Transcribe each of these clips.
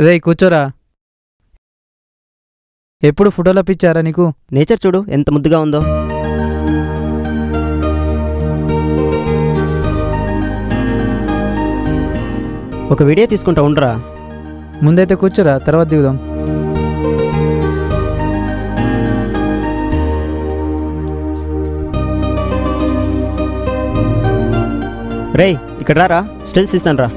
రేయ్ కూర్చోరా. ఎప్పుడు ఫోటోలు పిచ్చారా నీకు? నేచర్ చూడు ఎంత ముద్దుగా ఉందో. ఒక వీడియో తీసుకుంటా ఉండరా. ముందైతే కూర్చోరా, తర్వాత దిగుదాం. రేయ్ ఇక్కడ రారా, స్టిల్స్ ఇస్తాను రా.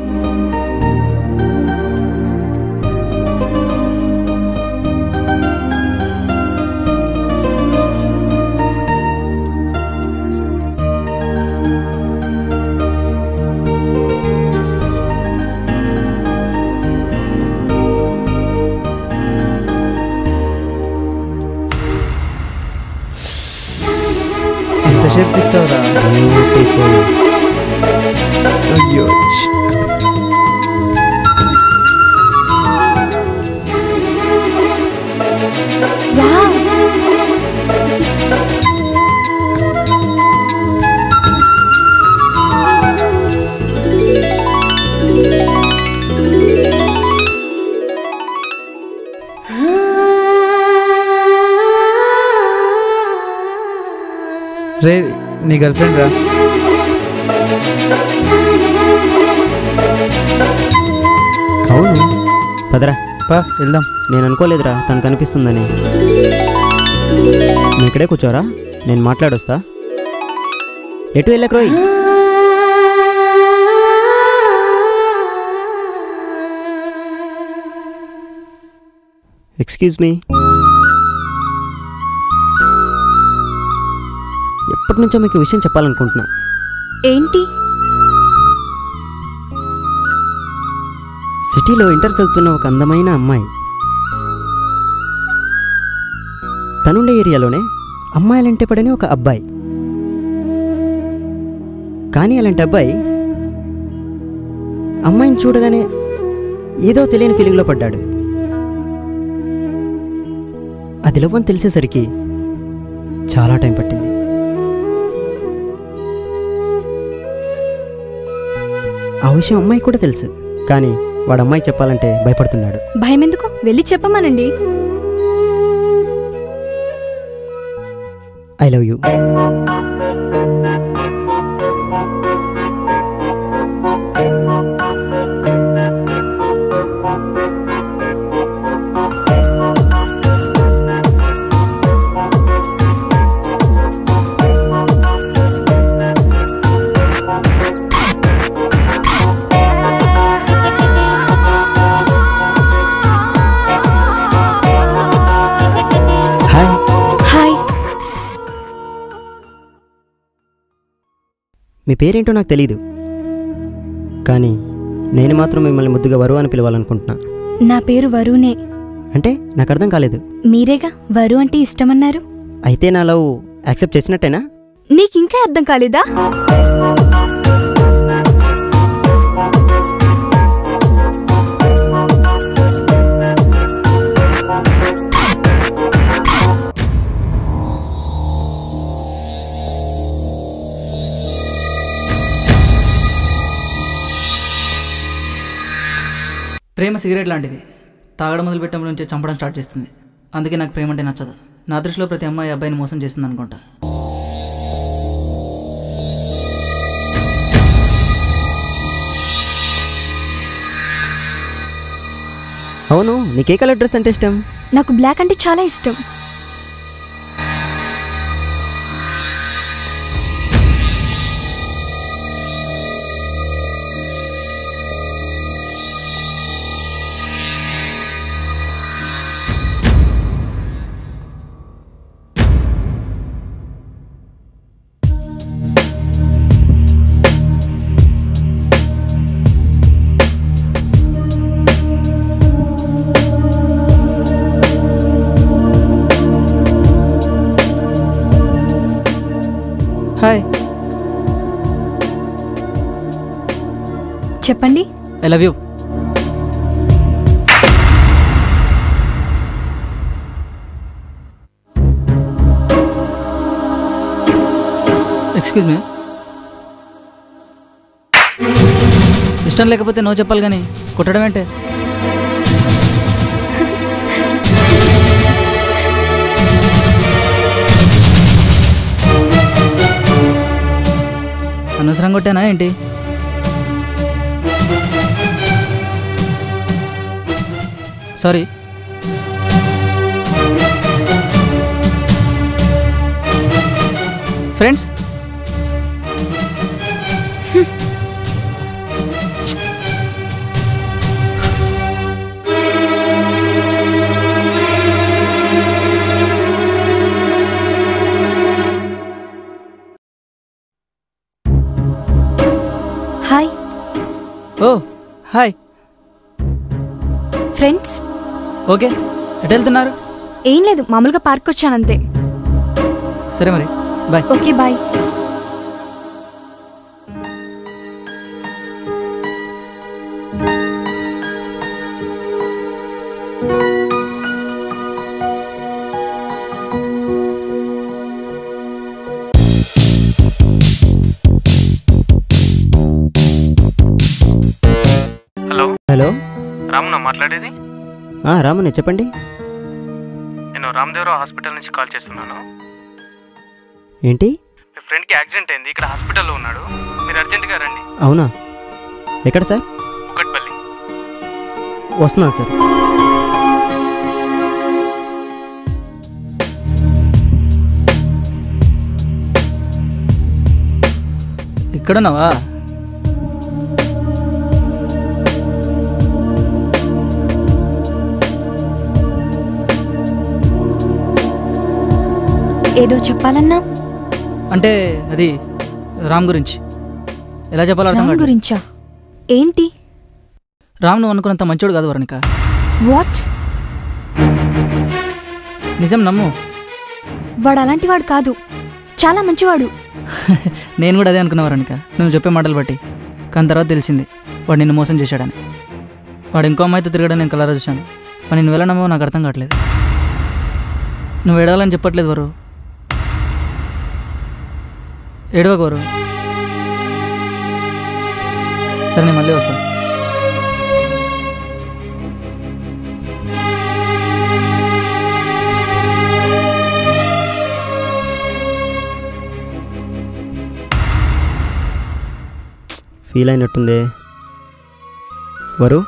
ఎంతసేపు తీస్తావురా? అయ్యో రే నీ గర్ల్ ఫ్రెండ్ రా. అవును పదరా పా వెళ్దాం. నేను అనుకోలేదురా తను కనిపిస్తుందని. నువ్వు ఇక్కడే కూర్చోరా, నేను మాట్లాడొస్తా. ఎటు వెళ్ళకు రోయ్. Excuse me. ఎప్పటి నుంచో మీకు విషయం చెప్పాలనుకుంటున్నా. ఏంటి? సిటీలో ఇంటర్ చదువుతున్న ఒక అందమైన అమ్మాయి. తనుండే ఏరియాలోనే అమ్మాయిలంటే పడని ఒక అబ్బాయి. కానీ అలాంటి అబ్బాయి అమ్మాయిని చూడగానే ఏదో తెలియని ఫీలింగ్లో పడ్డాడు. అది లవ్ అని తెలిసేసరికి చాలా టైం పట్టింది. ఆ విషయం అమ్మాయి కూడా తెలుసు, కానీ వాడు అమ్మాయి చెప్పాలంటే భయపడుతున్నాడు. భయం ఎందుకు? వెళ్ళి చెప్పమనండి. I love you. మీ పేరేంటో నాకు తెలీదు, కానీ నేను మాత్రం మిమ్మల్ని ముద్దుగా వరు అని పిలవాలనుకుంటున్నా. నా పేరు వరునే. అంటే నాకు అర్థం కాలేదు. మీరేగా వరు అంటే ఇష్టమన్నారు. అయితే నా లవ్ యాక్సెప్ట్ చేసినట్టేనా? నీకింకా అర్థం కాలేదా? ప్రేమ సిగరెట్ లాంటిది. తాగడం మొదలుపెట్టడం నుంచే చంపడం స్టార్ట్ చేస్తుంది. అందుకే నాకు ప్రేమ అంటే నచ్చదు. నా దృష్టిలో ప్రతి అమ్మాయి అబ్బాయిని మోసం చేస్తుంది అనుకుంటా. అవును, నీకే కలర్ డ్రెస్ అంటే ఇష్టం? నాకు బ్లాక్ అంటే చాలా ఇష్టం. హాయ్. చెప్పండి. I love you. Excuse me. ఇష్టం లేకపోతే నో చెప్పాలి కానీ కొట్టడం ఏంటే? అనవసరం కొట్టానా ఏంటి? Sorry. Friends, hi oh hi. Friends. Okay, ఎటు వెళ్తున్నారు? ఏం లేదు, మామూలుగా పార్క్ వచ్చానంతే. సరే మరి, బాయ్. Okay bye. హలో, రామునా మాట్లాడేది? రామునే, చెప్పండి. నేను రామదేవరావు హాస్పిటల్ నుంచి కాల్ చేస్తున్నాను. ఏంటి? మీ ఫ్రెండ్కి యాక్సిడెంట్ అయింది, ఇక్కడ హాస్పిటల్లో ఉన్నాడు. మీరు అర్జెంటుగా రండి. అవునా? ఎక్కడ సార్? కుకట్పల్లి. వస్తున్నాను సార్. ఇక్కడున్నావా? ఏదో చెప్పాలన్నా? అంటే అది రామ్ గురించి. ఎలా చెప్పాలో అర్థం రామ్ కాదు. గురించా? ఏంటి? రామ్ నువ్వు అనుకున్నంత మంచోడు కాదు వరుణిక. వాట్? నిజం నమ్ము. వాడు అలాంటి వాడు కాదు, చాలా మంచివాడు. నేను కూడా అదే అనుకున్నా వరుణిక, నువ్వు చెప్పే మాటలు బట్టి. కానీ తర్వాత తెలిసింది వాడు నిన్ను మోసం చేశాడని. వాడు ఇంకో అమ్మాయితో తిరగడం నేను కలరా చూశాను. మరి నువ్వు ఎలా నమ్మో నాకు అర్థం కావట్లేదు. నువ్వు ఏడవాలని చెప్పట్లేదు వరు. ఏడవకు వరు. సరే, నేను మళ్ళీ వస్తాను. ఫీల్ అయినట్టుంది Varu.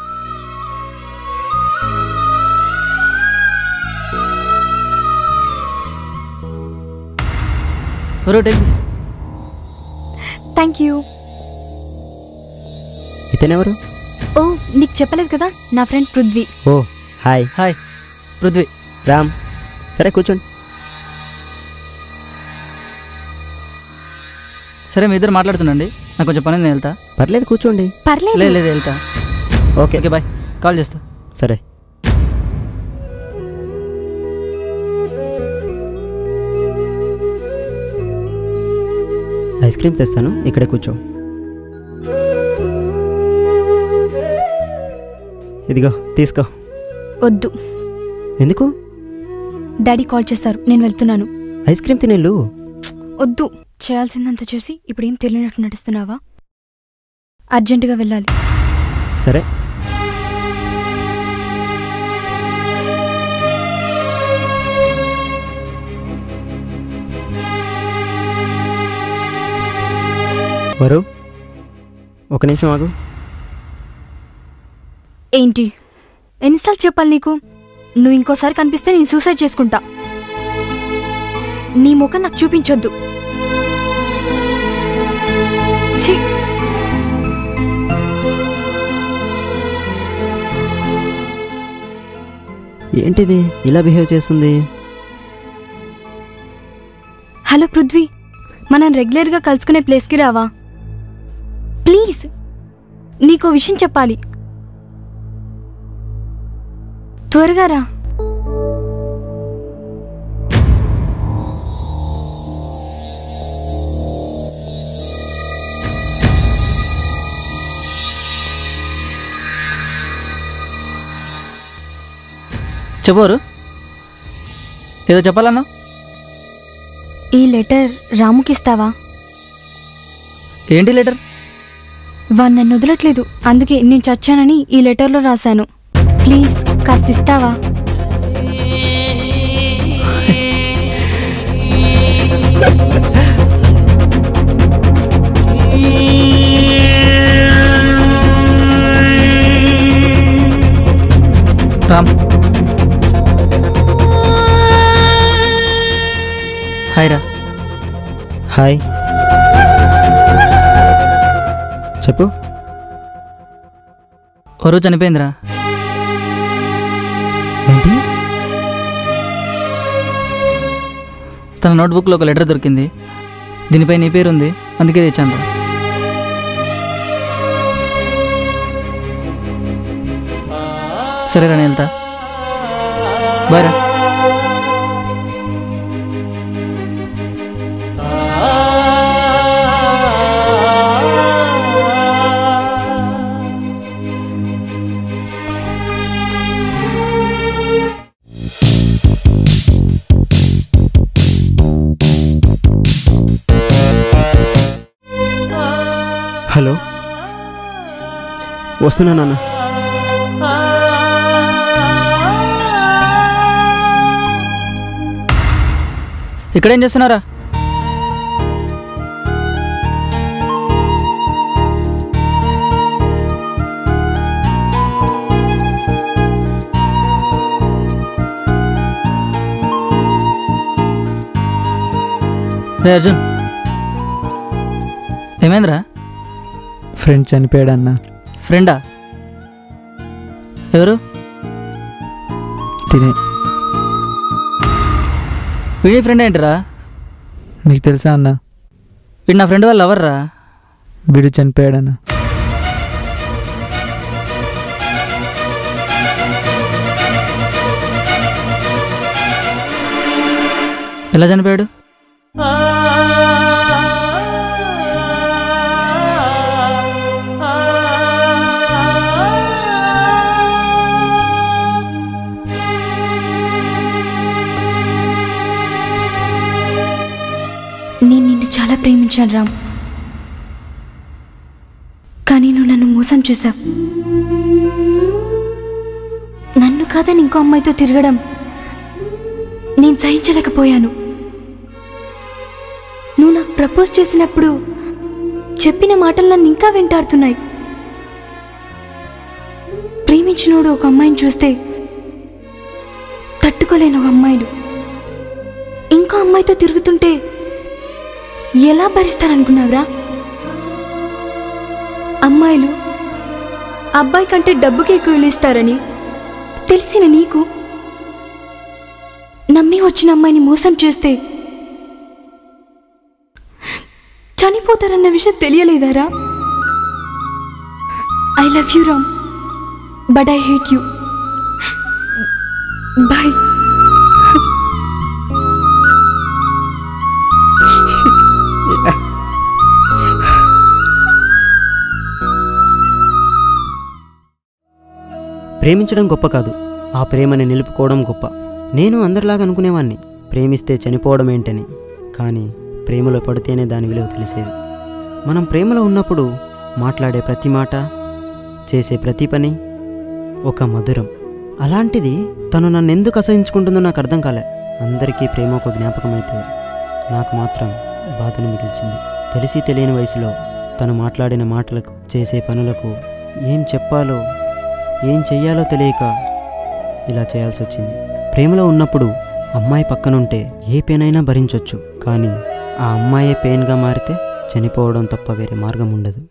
Varu, take this. Thank you. ఇతనెవరు? ఓ, నీకు చెప్పలేదు కదా, నా ఫ్రెండ్ పృథ్వీ. ఓ హాయ్. హాయ్ పృథ్వీ. రామ్. సరే కూర్చోండి. సరే, మీ ఇద్దరు మాట్లాడుతుండండి, నాకు కొంచెం పని, నేను వెళ్తా. పర్లేదు, కూర్చోండి. పర్లేదు. లేదు లేదు, వెళ్తా. ఓకే ఓకే బాయ్, కాల్ చేస్తా. సరే. ఐస్ క్రీమ్ తెస్తాను, ఇక్కడే కూర్చో. ఇదిగో తీసుకో. వద్దు. ఎందుకు? డాడీ కాల్ చేస్తారు, నేను వెళ్తున్నాను. ఐస్ క్రీమ్ తినేళ్ళు. వద్దు. చేయాల్సిందంత చేసి ఇప్పుడు ఏం తెలియనట్టు నటిస్తున్నావా? అర్జెంటుగా వెళ్ళాలి. సరే. వరు, ఒక నిమిషం ఆగు. ఏంటి? ఎన్నిసార్లు చెప్పాలి నీకు? నువ్వు ఇంకోసారి కనిపిస్తే నేను సూసైడ్ చేసుకుంటా. నీ ముఖం నాకు చూపించొద్దు. ఛీ! ఏంటిది ఇలా బిహేవ్ చేస్తుంది? హలో పృథ్వీ, మనం రెగ్యులర్గా కలుసుకునే ప్లేస్కి రావా ప్లీజ్? నీకో విషయం చెప్పాలి, త్వరగా రా. చెప్పరు, ఏదో చెప్పాలన్నా? ఈ లెటర్ రాముకిస్తావా? ఏంటి లెటర్? వాడు నన్ను వదలట్లేదు, అందుకే నేను చచ్చానని ఈ లెటర్లో రాశాను. ప్లీజ్ కాస్త ఇస్తావా? హాయ్. చెప్పు. ఓ రోజు చనిపోయిందిరా. ఏంటి? తన నోట్బుక్లో ఒక లెటర్ దొరికింది. దీనిపై నీ పేరు ఉంది, అందుకే తెచ్చాను రా. సరేరా, నేను వెళ్తా. బాయ్ రా. హలో, వస్తున్నా నాన్న. ఇక్కడేం చేస్తున్నారా? రే అర్జున్, ఏమైందిరా? ఫ్రెండ్ చనిపోయాడన్నా. ఫ్రెండా? ఎవరు? తినే. వీడి ఫ్రెండ్ ఏంటిరా? మీకు తెలుసా అన్న? వీడు నా ఫ్రెండ్ వాళ్ళు ఎవర్రా? వీడు చనిపోయాడన్నా. ఎలా చనిపోయాడు? నేను నిన్ను చాలా ప్రేమించాను రామ్, కానీ నువ్వు నన్ను మోసం చేశావు. నన్ను కాదని ఇంకో అమ్మాయితో తిరగడం నేను సహించలేకపోయాను. నువ్వు నాకు ప్రపోజ్ చేసినప్పుడు చెప్పిన మాటలు నన్ను ఇంకా వెంటాడుతున్నాయి. ప్రేమించినోడు ఒక అమ్మాయిని చూస్తే తట్టుకోలేని ఒక అమ్మాయిలు ఇంకో అమ్మాయితో తిరుగుతుంటే ఎలా భరిస్తారనుకున్నావురా? అమ్మాయిలు అబ్బాయి కంటే డబ్బుకి ఎక్కువ విలువిస్తారని తెలిసిన నీకు నమ్మి వచ్చిన అమ్మాయిని మోసం చేస్తే చనిపోతారన్న విషయం తెలియలేదారా? I love you Ram, but I hate you. Bye. ప్రేమించడం గొప్ప కాదు, ఆ ప్రేమని నిలుపుకోవడం గొప్ప. నేను అందరిలాగా అనుకునేవాణ్ణి, ప్రేమిస్తే చనిపోవడం ఏంటని. కానీ ప్రేమలో పడితేనే దాని విలువ తెలిసేది. మనం ప్రేమలో ఉన్నప్పుడు మాట్లాడే ప్రతి మాట, చేసే ప్రతి పని ఒక మధురం. అలాంటిది తను నన్ను ఎందుకు అసహించుకుంటుందో నాకు అర్థం కాలే. అందరికీ ప్రేమ ఒక జ్ఞాపకం అయితే నాకు మాత్రం బాధను మిగిల్చింది. తెలిసి తెలియని వయసులో తను మాట్లాడిన మాటలకు, చేసే పనులకు ఏం చెప్పాలో ఏం చెయ్యాలో తెలియక ఇలా చేయాల్సి వచ్చింది. ప్రేమలో ఉన్నప్పుడు అమ్మాయి పక్కనుంటే ఏ పెయిన్ అయినా భరించవచ్చు, కానీ ఆ అమ్మాయే పెయిన్గా మారితే చనిపోవడం తప్ప వేరే మార్గం ఉండదు.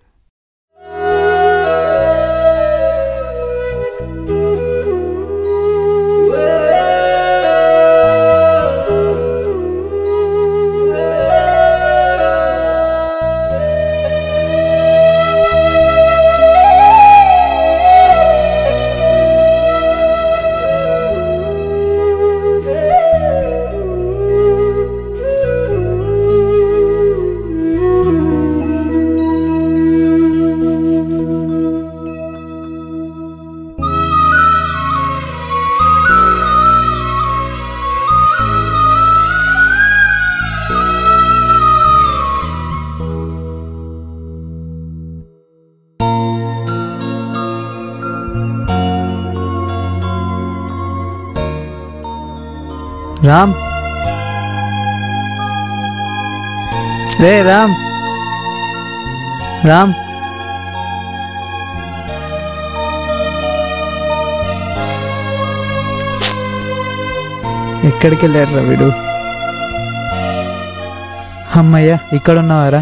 రామ్, రే రామ్, రామ్, ఎక్కడికి వెళ్ళాడు రా వీడు? అమ్మయ్య ఇక్కడ ఉన్నావారా?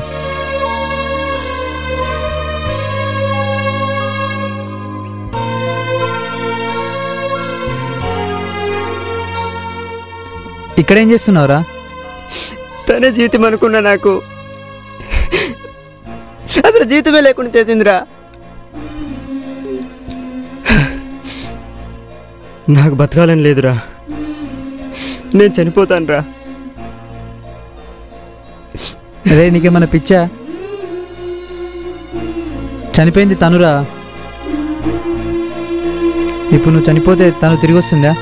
ఇక్కడేం చేస్తున్నావురా? తనే జీవితం అనుకున్నా, నాకు అసలు జీవితమే లేకుండా చేసిందిరా. నాకు బతకాలని లేదురా, నేను చనిపోతానురా. రే నీకేమన్నా పిచ్చా? చనిపోయింది తనురా. ఇప్పుడు నువ్వు చనిపోతే తను తిరిగి వస్తుందా?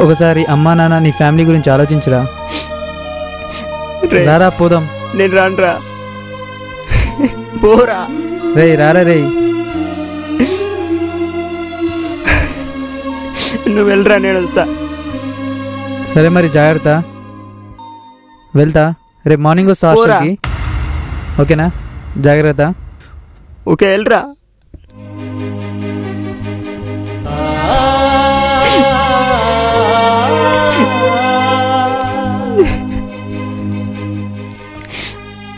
ఒకసారి అమ్మా నాన్న నీ ఫ్యామిలీ గురించి ఆలోచించురా. రారా పోదాం. నేను రానురా, పోరా. రే రారా రే. నువ్వు వెళ్ళరా, నేను వెళ్తా. సరే మరి జాగ్రత్త. వెళ్తా. రేపు మార్నింగ్ వస్తా హాస్టల్కి. ఓకేనా? జాగ్రత్త. ఓకే వెళ్ళరా.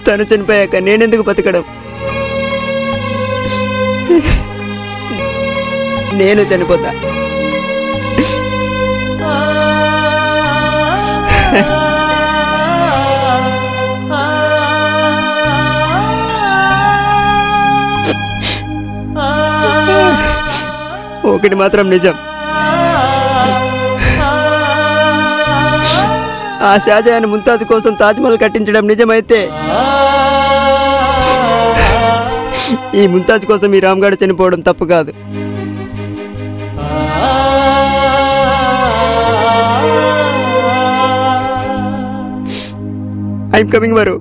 తను చనిపోయాక నేనెందుకు బతకడం? నేను చనిపోతా. ఒకటి మాత్రం నిజం, ఆ షాజహాన్ ముంతాజ్ కోసం తాజ్మహల్ కట్టించడం నిజమైతే ఈ ముంతాజ్ కోసం ఈ రామ్గాడు చనిపోవడం తప్పు కాదు. ఐఎమ్ కమింగ్ వరు.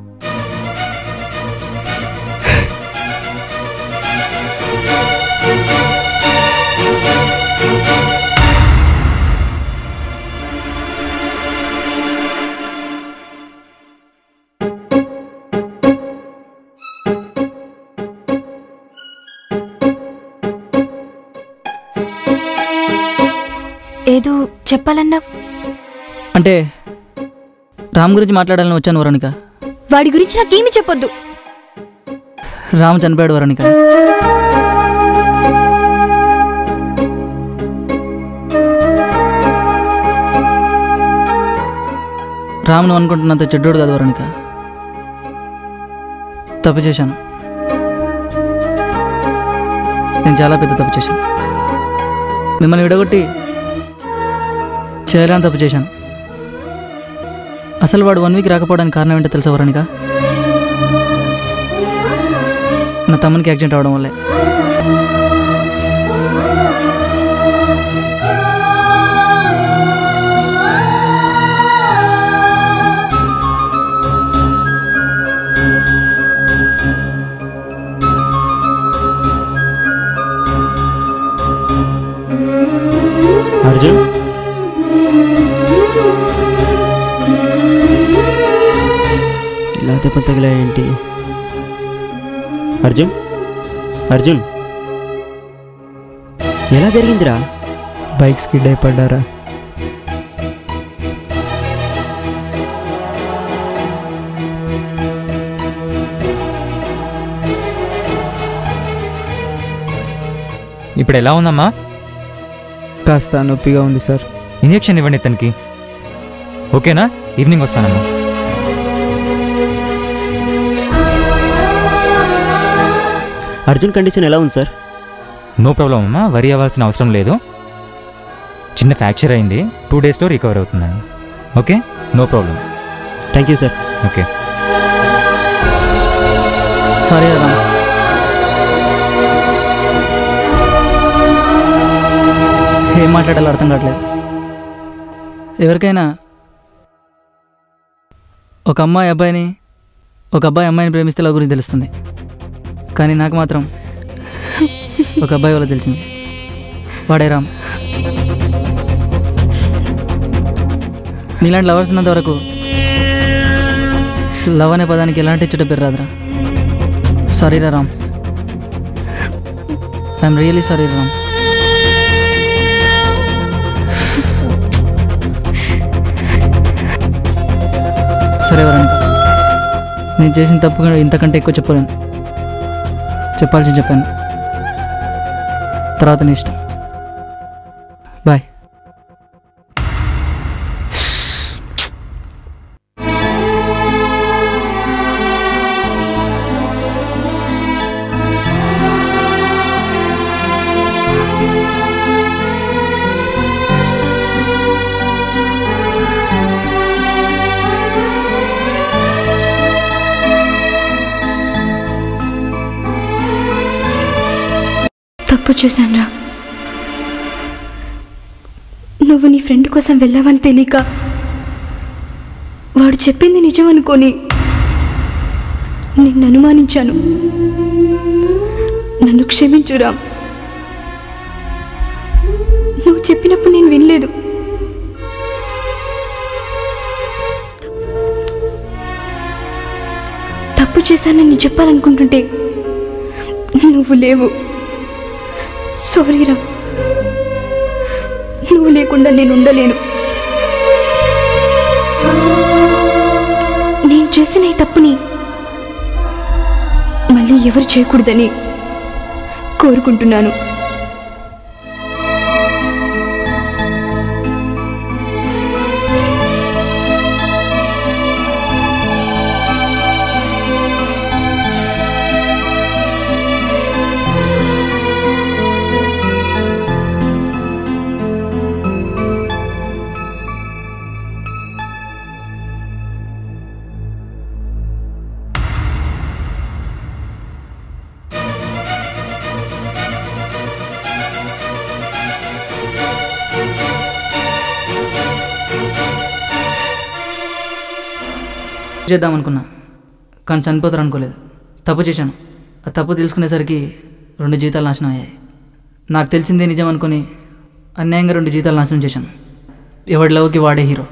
ఏదో చెప్పాలన్నా? అంటే రామ్ గురించి మాట్లాడాలని వచ్చాను వరుణిక. వాడి గురించి నాకేమి చెప్పొద్దు. రామ్ చనిపోయాడు వరుణిక. రామ్ నువ్వు అనుకుంటున్నంత చెడ్డోడు కాదు వరుణిక. తప్పు చేశాను, నేను చాలా పెద్ద తప్పు చేశాను. మిమ్మల్ని విడగొట్టి చేయాలని తప్పు చేశాను. అసలు వాడు 1 వీక్ రాకపోవడానికి కారణం ఏంటో తెలుసా వరుణిక? నా తమ్మునికి యాక్సిడెంట్ అవడం వల్లే. అర్జున్, ఇలా దెబ్బలు తగిలాయేంటి? అర్జున్, అర్జున్ ఎలా జరిగిందిరా? బైక్ స్కిడ్ అయిపడ్డారా? ఇప్పుడు ఎలా ఉందమ్మా? కాస్త నొప్పిగా ఉంది సార్. ఇంజెక్షన్ ఇవ్వండి తనకి. ఓకేనా? ఈవినింగ్ వస్తానమ్మా. అర్జున్ కండిషన్ ఎలా ఉంది సార్? నో ప్రాబ్లం అమ్మా, వరి అవ్వాల్సిన అవసరం లేదు. చిన్న ఫ్రాక్చర్ అయింది, 2 డేస్లో రికవర్ అవుతుందండి. Okay, no problem. Thank you sir. Okay. Sorry Ram. ఏం మాట్లాడాలో అర్థం కావట్లేదు. ఎవరికైనా ఒక అమ్మాయి అబ్బాయిని ప్రేమిస్తే లవ్ గురించి తెలుస్తుంది. కానీ నాకు మాత్రం ఒక అబ్బాయి వల్ల తెలిసింది. వాడే రామ్. నీలాంటి లవర్స్ ఉన్నంత వరకు లవ్ అనే పదానికి ఎలాంటి చెడ్డ పేరు రాదురా. సారీ రా Ram, I'm really sorry Ram. సరే వరానిక, నేను చేసిన తప్పు ఇంతకంటే ఎక్కువ చెప్పలేను. చెప్పాల్సింది చెప్పాను. తర్వాత నీ ఇష్టం. బాయ్. తప్పు చేశానురా. నువ్వు నీ ఫ్రెండ్ కోసం వెళ్ళావని తెలియక వాడు చెప్పింది నిజం అనుకొని నిన్ను అనుమానించాను. నన్ను క్షమించురా. నువ్వు చెప్పినప్పుడు నేను వినలేదు. తప్పు చేశానని చెప్పాలనుకుంటుంటే నువ్వు లేవు. సారీరా, నువ్వు లేకుండా నేను ఉండలేను. నేను చేసిన ఈ తప్పుని మళ్ళీ ఎవరు చేయకూడదని కోరుకుంటున్నాను. చేద్దాం అనుకున్నా, కానీ చనిపోతారు అనుకోలేదు. తప్పు చేశాను. ఆ తప్పు తెలుసుకునేసరికి 2 జీవితాలు నాశనం అయ్యాయి. నాకు తెలిసిందే నిజం అనుకుని అన్యాయంగా 2 జీవితాలు నాశనం చేశాను. ఎవడి లవ్కి వాడే హీరో.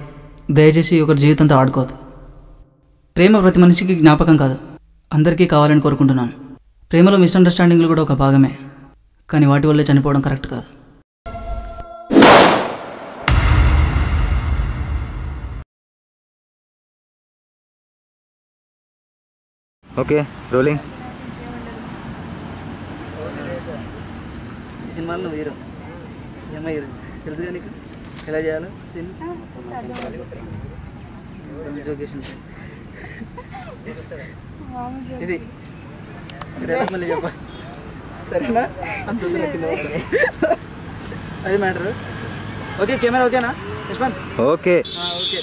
దయచేసి ఒకరి జీవితంతో ఆడుకోవద్దు. ప్రేమ ప్రతి మనిషికి జ్ఞాపకం కాదు, అందరికీ కావాలని కోరుకుంటున్నాను. ప్రేమలో మిస్అండర్స్టాండింగ్లు కూడా ఒక భాగమే, కానీ వాటి వల్లే చనిపోవడం కరెక్ట్ కాదు. Okay, rolling. ఈ సినిమాలో నువ్వు హీరో. ఏమై హీరో తెలుసుగా నీకు ఎలా చేయాలో. ఇది మళ్ళీ చెప్ప, సరేనా? అది మ్యాటర్. ఓకే, కెమెరా ఓకేనా యశ్వంత్? ఓకే. ఓకే,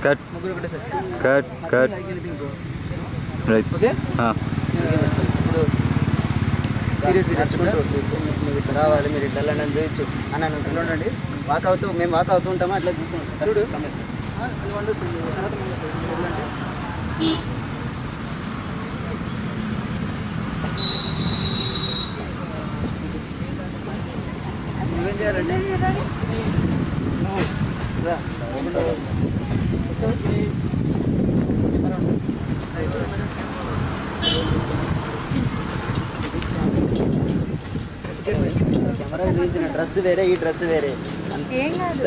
కట్ ముగ్గురు ఒకటే sir. Cut cut. Right. Okay, ఇప్పుడు సీరియస్గా నడుచుకుంటూ మీరు ఇట్లా రావాలి, మీరు ఇట్లా వెళ్ళండి అని చూయొచ్చు అని అనుకుంటూ ఉండండి. వాక్ అవుతూ మేము వాక్ అవుతూ ఉంటామా, అట్లా చూస్తాం. చూడు నువ్వేం చేయాలంటే కెమెరా చూపించిన డ్రెస్ వేరే, ఈ డ్రెస్ వేరే. ఏం కాదు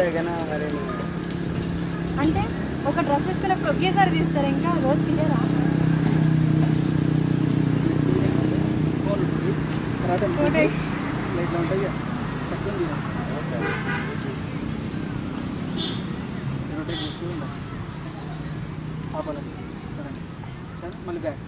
మరి అంటే ఒక డ్రెస్ వేసుకున్నప్పుడు ఒకేసారి తీస్తారు, ఇంకా రోజు తీయరా? ఇట్లా ఉంటాయి మళ్ళీ బ్యాక్